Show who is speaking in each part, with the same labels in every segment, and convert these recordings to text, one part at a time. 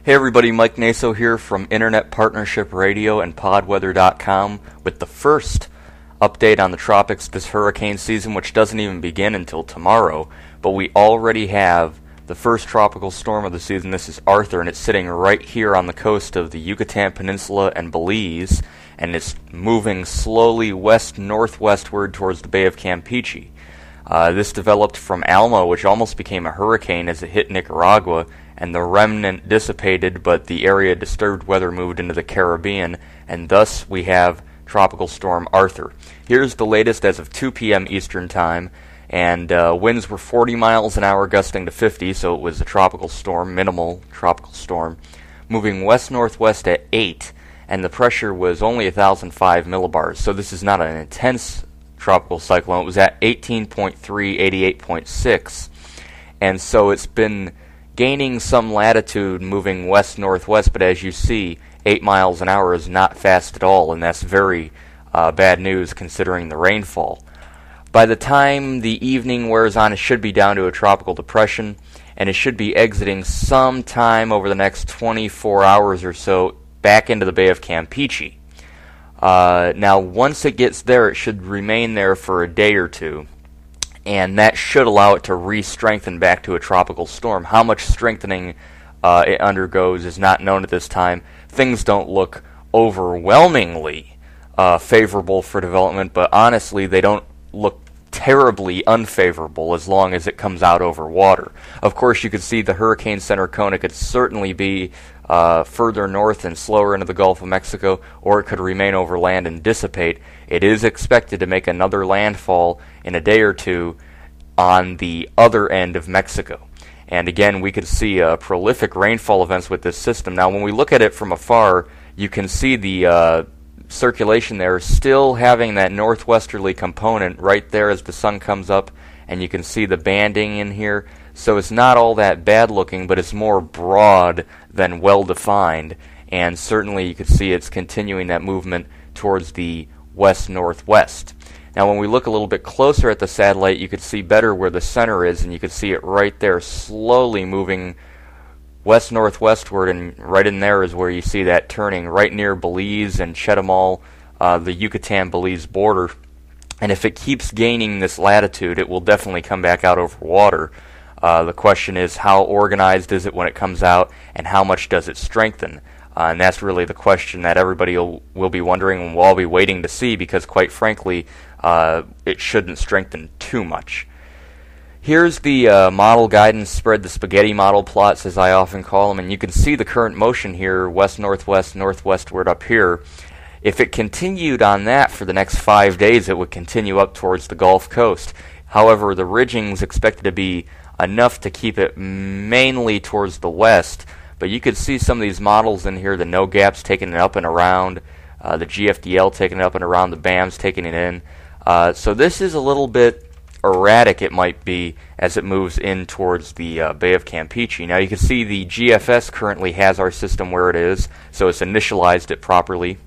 Speaker 1: Hey everybody, Mike Naso here from Internet Partnership Radio and podweather.com with the first update on the tropics this hurricane season, which doesn't even begin until tomorrow, but we already have the first tropical storm of the season. This is Arthur, and it's sitting right here on the coast of the Yucatan Peninsula and Belize, and it's moving slowly west-northwestward towards the Bay of Campeche. This developed from Alma, which almost became a hurricane as it hit Nicaragua, and the remnant dissipated, but the area disturbed weather moved into the Caribbean, and thus we have Tropical Storm Arthur. Here's the latest as of 2 p.m. Eastern Time, and winds were 40 miles an hour gusting to 50, so it was a tropical storm, minimal tropical storm, moving west-northwest at 8, and the pressure was only 1,005 millibars, so this is not an intense tropical cyclone. It was at 18.3, 88.6, and so it's been gaining some latitude, moving west-northwest, but as you see, 8 miles an hour is not fast at all, and that's very bad news considering the rainfall. By the time the evening wears on, it should be down to a tropical depression, and it should be exiting sometime over the next 24 hours or so back into the Bay of Campeche. Now, once it gets there, it should remain there for a day or two, and that should allow it to re-strengthen back to a tropical storm. How much strengthening it undergoes is not known at this time. Things don't look overwhelmingly favorable for development, but honestly, they don't look terribly unfavorable as long as it comes out over water. Of course, you could see the hurricane center cone. It could certainly be further north and slower into the Gulf of Mexico, or it could remain over land and dissipate. It is expected to make another landfall in a day or two on the other end of Mexico. And again, we could see prolific rainfall events with this system. Now, when we look at it from afar, you can see the circulation there still having that northwesterly component right there as the sun comes up, and you can see the banding in here. So it's not all that bad looking, but it's more broad than well defined, and certainly you can see it's continuing that movement towards the west-northwest. Now when we look a little bit closer at the satellite, you could see better where the center is, and you could see it right there slowly moving west-northwestward, and right in there is where you see that turning right near Belize and Chetumal, the Yucatan-Belize border. And if it keeps gaining this latitude, it will definitely come back out over water. The question is, how organized is it when it comes out, and how much does it strengthen? And that's really the question that everybody will be wondering, and we'll all be waiting to see, because quite frankly, it shouldn't strengthen too much. Here's the model guidance spread, the spaghetti model plots as I often call them, and you can see the current motion here, west-northwest, northwestward up here. If it continued on that for the next 5 days, it would continue up towards the Gulf Coast. However, the ridging's expected to be enough to keep it mainly towards the west, but you could see some of these models in here, the no gaps taking it up and around, the GFDL taking it up and around, the BAM's taking it in. So this is a little bit erratic, it might be, as it moves in towards the Bay of Campeche. Now you can see the GFS currently has our system where it is, so it's initialized it properly,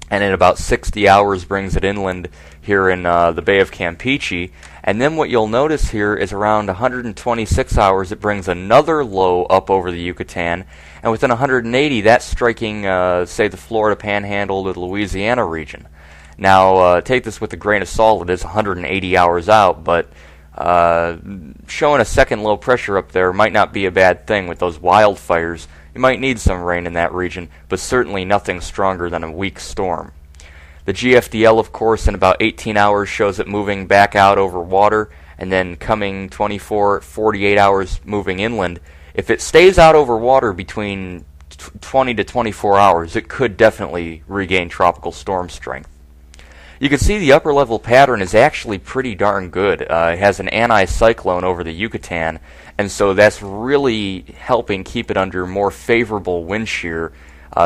Speaker 1: and in about 60 hours brings it inland here in the Bay of Campeche. And then what you'll notice here is around 126 hours it brings another low up over the Yucatan, and within 180 that's striking, say, the Florida Panhandle to the Louisiana region. Now, take this with a grain of salt. It is 180 hours out, but showing a second low pressure up there might not be a bad thing with those wildfires. You might need some rain in that region, but certainly nothing stronger than a weak storm. The GFDL, of course, in about 18 hours shows it moving back out over water, and then coming 24, 48 hours moving inland. If it stays out over water between 20 to 24 hours, it could definitely regain tropical storm strength. You can see the upper level pattern is actually pretty darn good. It has an anticyclone over the Yucatan, and so that's really helping keep it under more favorable wind shear.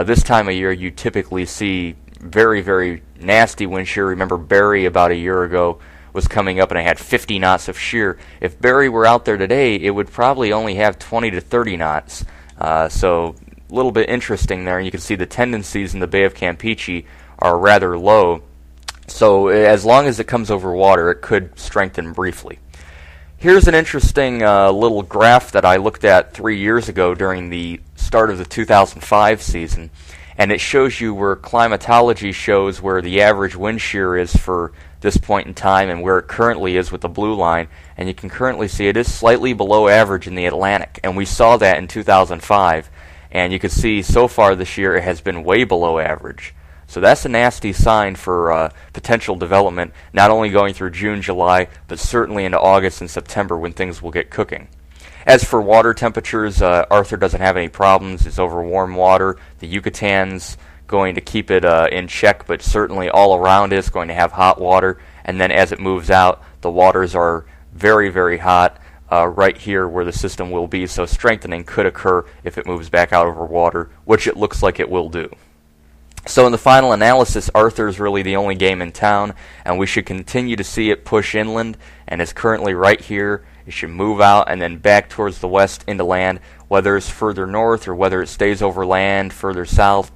Speaker 1: This time of year you typically see very, very nasty wind shear. Remember Barry about a year ago was coming up and it had 50 knots of shear. If Barry were out there today, it would probably only have 20 to 30 knots. So a little bit interesting there. And you can see the tendencies in the Bay of Campeche are rather low. So as long as it comes over water, it could strengthen briefly. Here's an interesting little graph that I looked at 3 years ago during the start of the 2005 season, and it shows you where climatology shows where the average wind shear is for this point in time and where it currently is with the blue line, and you can currently see it is slightly below average in the Atlantic, and we saw that in 2005, and you can see so far this year it has been way below average. So that's a nasty sign for potential development, not only going through June, July, but certainly into August and September when things will get cooking. As for water temperatures, Arthur doesn't have any problems. It's over warm water. The Yucatan's going to keep it in check, but certainly all around it's going to have hot water. And then as it moves out, the waters are very, very hot right here where the system will be. So strengthening could occur if it moves back out over water, which it looks like it will do. So in the final analysis, Arthur is really the only game in town, and we should continue to see it push inland, and it's currently right here. It should move out and then back towards the west into land, whether it's further north or whether it stays over land further south.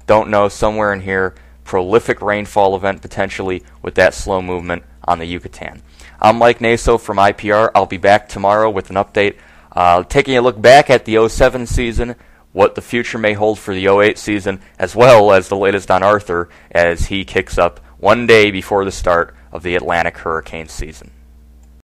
Speaker 1: Don't know, somewhere in here. Prolific rainfall event potentially with that slow movement on the Yucatan. I'm Mike Naso from IPR. I'll be back tomorrow with an update, taking a look back at the 07 season, what the future may hold for the 08 season, as well as the latest on Arthur as he kicks up one day before the start of the Atlantic hurricane season.